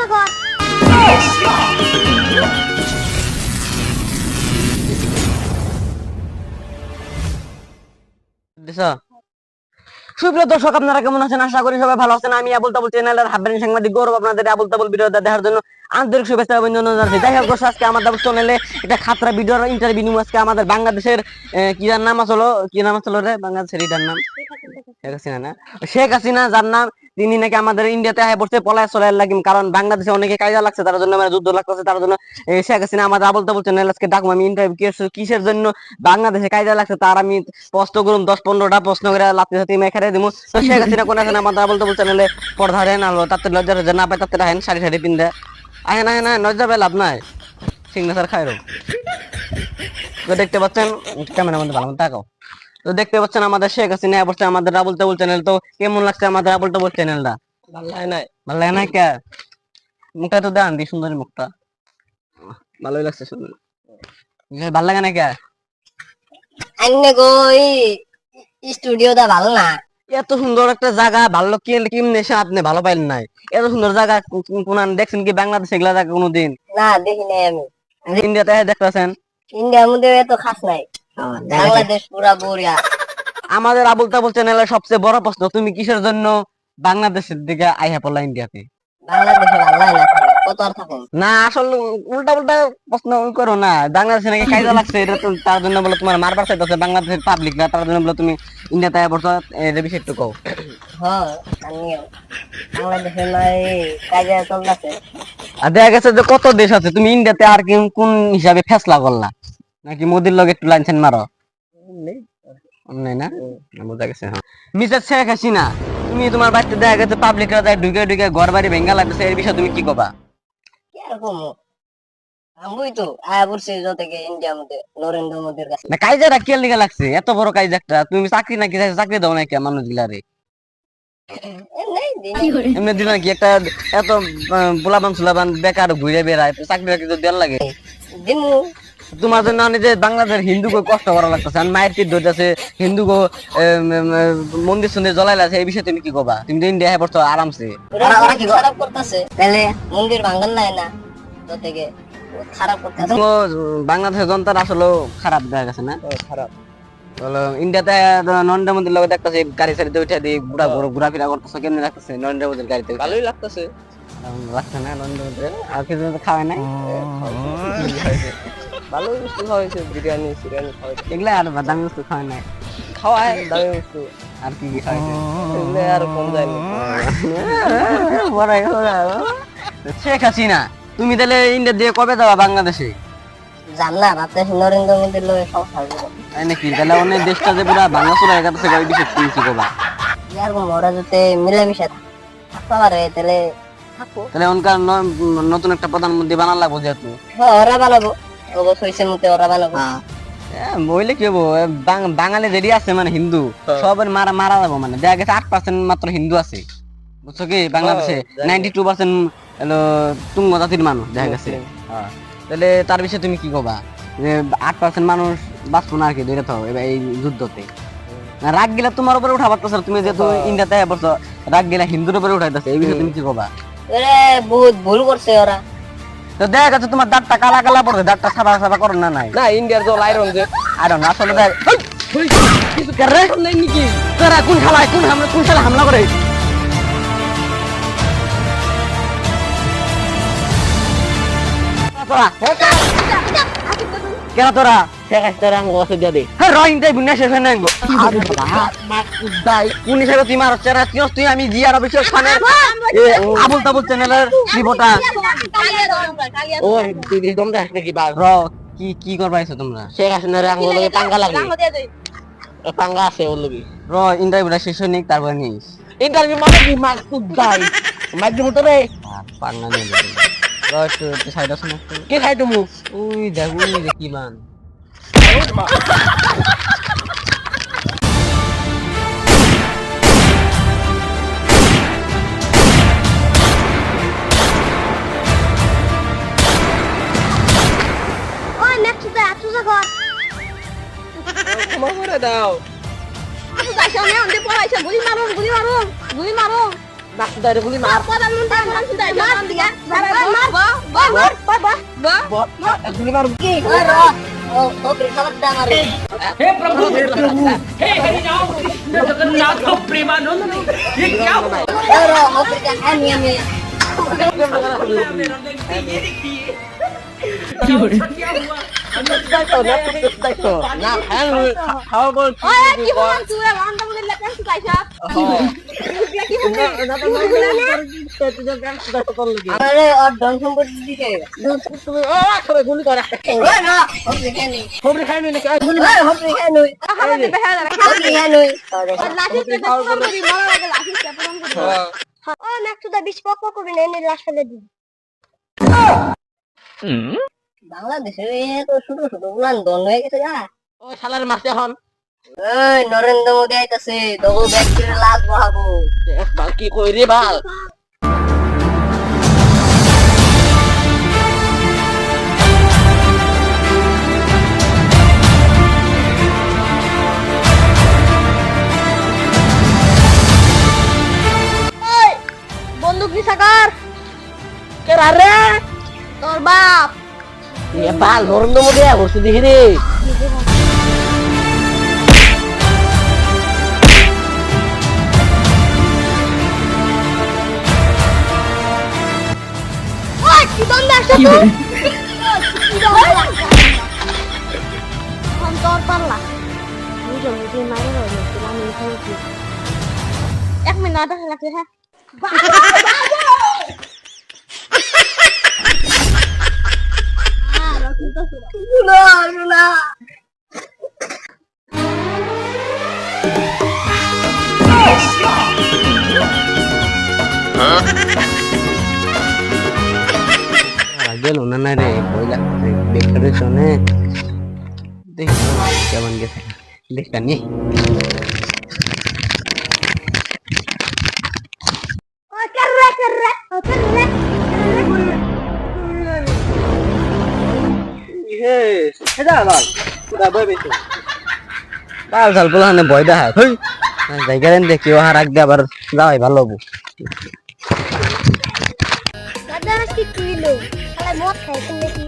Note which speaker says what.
Speaker 1: চুজা কর
Speaker 2: দিছো সুপ্রিয় দর্শক আপনারা কেমন আছেন আশা করি সবাই ভালো আছেন আমি আবুল তাবুল চ্যানেলের হাববেন সাংবাদিক গৌরব আপনাদের আবুল তাবুল ভিডিওটা দেখার জন্য আন্তরিক শুভেচ্ছা অভিনন্দন জানাচ্ছি যাই হোক দর্শক আজকে আমাদের চ্যানেলে একটা খাতরা ভিডিওর ইন্টারভিউ নিব আজকে আমাদের বাংলাদেশের কি যার নাম আসলো রে বাংলাদেশের এটার নাম শেখ হাসিনা না শেখ হাসিনা যার নাম তিনি নাকি আমাদের ইন্ডিয়াতে আয় পড়ছে পলায় চলে লাগি কারণ বাংলাদেশে অনেকে কায়দা লাগছে তার জন্য মানে যুদ্ধ লাগতেছে তার জন্য শেখ হাসিনা আমাদের আবুল তাবুল চ্যানেল আজকে ডাকবো আমি ইন্টারভিউ কিসের জন্য বাংলাদেশে কায়দা লাগছে তার আমি প্রশ্ন করুন 10-15টা প্রশ্ন করে লাতি সাথে মেখারে দিব তো শেখ হাসিনা কোন আছে আমাদের আবুল তাবুল চ্যানেলে পর্দা রেন আলো তাতে লজ্জা লজ্জা না পায় তাতে রাখেন সারি সারি পিন্দে আহে না লজ্জা পায় লাভ নাই সিগনেচার খাইরো তো দেখতে পাচ্ছেন ক্যামেরার মধ্যে ভালো মতো তাকাও তো দেখতে পাচ্ছেন আমাদের শেখ হাসিনা বলছে আমাদের আবুল তাবুল চ্যানেল তো কেমন লাগছে আমাদের আবুল তাবুল চ্যানেলটা ভালো লাগে না কে মুখটা তো দেন দি সুন্দর মুখটা ভালোই লাগছে সুন্দর ভালো লাগে না কে
Speaker 1: আন্নে গো স্টুডিওটা ভালো না
Speaker 2: এত সুন্দর একটা জায়গা ভালো কেমনে আপনি ভালো পাইলেন নাই এত সুন্দর জায়গা কোন দেখছেন কি বাংলাদেশে এগুলা জায়গা কোনোদিন
Speaker 1: না দেখি নাই আমি
Speaker 2: ইন্ডিয়াতে দেখতেছেন
Speaker 1: ইন্ডিয়ার মধ্যে এত খাস নাই বাংলাদেশ পুরা বড়িয়া
Speaker 2: আমাদের আবুল তাবুল চ্যানেলের সবচেয়ে বড় প্রশ্ন তুমি কিসের জন্য বাংলাদেশের দিকে আইহা পড়লা ইন্ডিয়াতে
Speaker 1: বাংলাদেশে ভালো লাগে না কত আর থাকুন
Speaker 2: না আসলে উল্টা উল্টা প্রশ্ন করো না বাংলাদেশে নাকি কায়দা লাগছে এটা তো তার জন্য বলে তোমার মারবার চাইতেছে বাংলাদেশের পাবলিক না তার জন্য বলে তুমি ইন্ডিয়াতে আইয়া পড়ছো এর বিষয় একটু কও
Speaker 1: হ্যাঁ আমিও বাংলাদেশে নাই কাজে চলতেছে
Speaker 2: আর দেখা গেছে যে কত দেশ আছে তুমি ইন্ডিয়াতে আর কোন হিসাবে ফেসলা করলা নাকি মোদির লগে একটু লাইন মারো নাই না বোঝা গেছে হ্যাঁ মিস্টার শেখ হাসিনা তুমি তোমার বাড়িতে দেখা গেছে পাবলিকরা যায় ঢুকে ঢুকে ঘর বাড়ি ভেঙ্গা লাগতেছে এর বিষয়ে তুমি কি কবা
Speaker 1: কিরকম আমি তো আয়া পড়ছি যত থেকে ইন্ডিয়ার মধ্যে নরেন্দ্র মোদীর কাছে
Speaker 2: না কাইজাটা কে লিগা লাগছে এত বড় কাইজা একটা তুমি চাকরি নাকি চাকরি দাও নাকি মানুষ গিলারে এমনি দিল নাকি একটা এত পোলাবান সুলাবান বেকার ঘুরে বেড়ায় চাকরি টাকরি তো দেওয়ার লাগে
Speaker 1: দিমু
Speaker 2: তোমার জন্য যে বাংলাদেশের হিন্দুকে কষ্ট করা লাগতেছে আর মায়ের তীর ধরতেছে হিন্দুকে মন্দির সন্দির জ্বলাই লাগছে এই বিষয়ে তুমি কি কবা তুমি তো ইন্ডিয়া পড়ছো আরামসে
Speaker 1: ওরা কি খারাপ করতেছে তাহলে মন্দির ভাঙন নাই না তো থেকে খারাপ করতেছে
Speaker 2: বাংলাদেশের জনতার আসলে খারাপ দেখা গেছে না খারাপ ইন্ডিয়াতে নরেন্দ্র মোদীর লগে দেখতেছে গাড়ি সারিতে উঠে দিয়ে ঘোরাফেরা করতেছে কেমনি লাগতেছে নরেন্দ্র মোদীর গাড়িতে ভালোই লাগতেছে লাগছে না নরেন্দ্র মোদী আর কিছু খাওয়াই নাই ভালো বস্তু খাওয়াইছে বিরিয়ানি সিরিয়ানি খাওয়াইছে এগুলা আর দামি বস্তু খাওয়াই নাই খাওয়ায় দামি বস্তু আর কি কি খাওয়াইছে এগুলা আর কম যায়নি শেখ হাসিনা তুমি তাহলে ইন্ডিয়া দিয়ে কবে যাবা বাংলাদেশে
Speaker 1: জান না ভাবতেছি নরেন্দ্র মোদীর লোক সংসার করবো
Speaker 2: তাই নাকি তাহলে অনেক দেশটা যে পুরা বাংলা চলে গেছে গাড়ি দিছে তুমি কি করবা
Speaker 1: ইয়ার ওরা যাতে মিলেমিশে থাকতে পারে তাহলে থাকবো
Speaker 2: তাহলে ওনকার নতুন একটা প্রধানমন্ত্রী বানার লাগবো যেহেতু
Speaker 1: হ্যাঁ ওরা বানাবো অবশ্যই হয়েছে মতে ওরা বানাবো
Speaker 2: বইলে কি হবো বাঙালি যেটি আছে মানে হিন্দু সবের মারা যাবো মানে দেখা গেছে 8% মাত্র হিন্দু আছে বুঝছো কি বাংলাদেশে 92% হলো তুঙ্গ জাতির মানুষ দেখা গেছে তাহলে তার বিষয়ে তুমি কি কবা যে 8% মানুষ বাঁচবো না আর কি এটা তো এই যুদ্ধতে রাগ গিলা তোমার উপরে উঠা পারতেছ তুমি যেহেতু ইন্ডিয়াতে বলছো রাগ গিলা হিন্দুর উপরে উঠাইতেছে এই বিষয়ে তুমি কি কবা
Speaker 1: বহুত ভুল করছে ওরা
Speaker 2: তো দেখা যাচ্ছে তোমার দাঁতটা কালা কালা পড়ছে দাঁতটা সাদা সাদা করো না নাই
Speaker 3: না ইন্ডিয়ার জল আয়রন যে
Speaker 2: আয়রন আসলে দেখ কিছু করে নাকি তোরা কোন খালায় কোন সালে হামলা করে কেন তোরা
Speaker 3: শেখ হাসিনা আঙ্গ আছে দিয়া দে
Speaker 2: হ্যাঁ রহিংটাই বুনিয়া শেষ হয় না কোন হিসাবে তুই মারছ তুই আমি জিয়ার অফিসের খানের আবুল তাবুল চ্যানেলের রিপোর্টার
Speaker 3: ও দিদি তোমরা আসলে কি বাস
Speaker 2: র কি করবাইছো তোমরা
Speaker 3: শেখ হাসিনার আঙ্গ লগে পাঙ্গা লাগে পাঙ্গা আছে ওর লগে
Speaker 2: র ইন্টারভিউটা শেষ হয়নি তারপরে নিস
Speaker 3: ইন্টারভিউ মানে কি মাকসুদ দাই মাইক মতো রে
Speaker 2: পাঙ্গা নিয়ে র একটু সাইডা শুনে
Speaker 3: কে খাই তুমি
Speaker 2: ওই দেখ কি মান
Speaker 1: ওই নেক্সট দা চুজা কর
Speaker 3: ক্ষমা করে দাও
Speaker 1: আচ্ছা যাইছো না অন্ধে পড়াইছো গুলি মারো
Speaker 3: নাকদারে বলি মার গুলি মার
Speaker 1: কি কর ও ওপরে খাবার দাম আরে
Speaker 4: हे प्रभु हे हरि राम कृष्ण जगन्नाथ प्रेमानंद ये क्या हुआ
Speaker 1: ওরে ওপরে খানি আমি
Speaker 4: मेरा देखिए ये देखिए क्या हुआ
Speaker 3: না খাওয়া বল
Speaker 1: আরে আর ডন সম্পত্তি দিকে
Speaker 3: তুমি ও সবাই গুলি করে
Speaker 1: ওই না ওপরে খানি
Speaker 3: খবরে খাই নাকি
Speaker 1: ওই ওপরে খানি ওপরে খানি বাংলাদেশে এত ছোট ছোট গুলান দন হয়ে গেছে যা
Speaker 3: ও শালার মারতে হন
Speaker 1: ওই নরেন্দ্র মোদী আইতাছে দগো ব্যাকটেরিয়া লাশ বহাবো
Speaker 3: বাল কি কই রে বাল
Speaker 5: বন্দুক নিশাকার
Speaker 3: কে রে
Speaker 5: তোর বাপ
Speaker 3: এ বাল নরেন্দ্র মোদী বসে দেখি রে
Speaker 5: ওই কি দন্দা আসছে তুই এখন তোর পাল্লা বুঝো বুঝে মারে রইল আমি এখানে কি 1 মিনিট দেখা লাগছে হ্যাঁ
Speaker 1: শুনো শুনো
Speaker 2: গেল না রে ভয় লাগছে বেকারে শোনে দেখ কেমন গেছে দেখানি
Speaker 5: ও কররে কররে
Speaker 2: কাল কাল বলানে ভয় দেখা হই জায়গা দেন দেখি ও হার আগে আবার যাওয়াই ভালো হবো
Speaker 5: দাদা কি কিলো আরে মত খাইছেন নাকি